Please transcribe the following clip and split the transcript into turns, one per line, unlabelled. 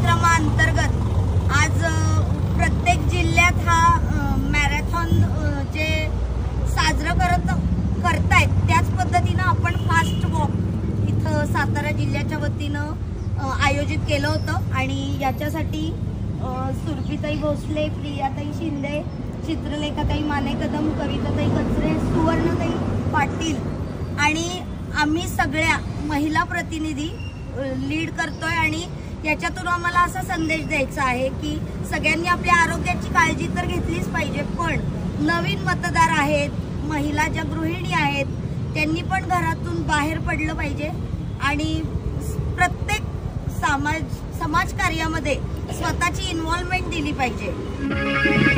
उपक्रमाअंतर्गत आज प्रत्येक जिल्ह्यात हा मॅरेथॉन जे साजरं करतायत त्याच पद्धतीनं आपण फास्ट वॉक इथं सातारा जिल्ह्याच्या वतीनं आयोजित केलं होतं आणि याच्यासाठी सुरभीताई भोसले, प्रियाताई शिंदे, चित्रलेखाताई माने कदम, कविताताई कचरे, सुवर्णताई पाटील आणि आम्ही सगळ्या महिला प्रतिनिधी लीड करतोय आणि याच्यातून आम्हाला असा संदेश द्यायचा आहे की सगळ्यांनी आपल्या आरोग्याची काळजी तर घेतलीच पाहिजे, पण नवीन मतदार आहेत, महिला ज्या गृहिणी आहेत त्यांनी पण घरातून बाहेर पडलं पाहिजे आणि प्रत्येक समाजकार्यामध्ये स्वतःची इन्व्हॉल्वमेंट दिली पाहिजे।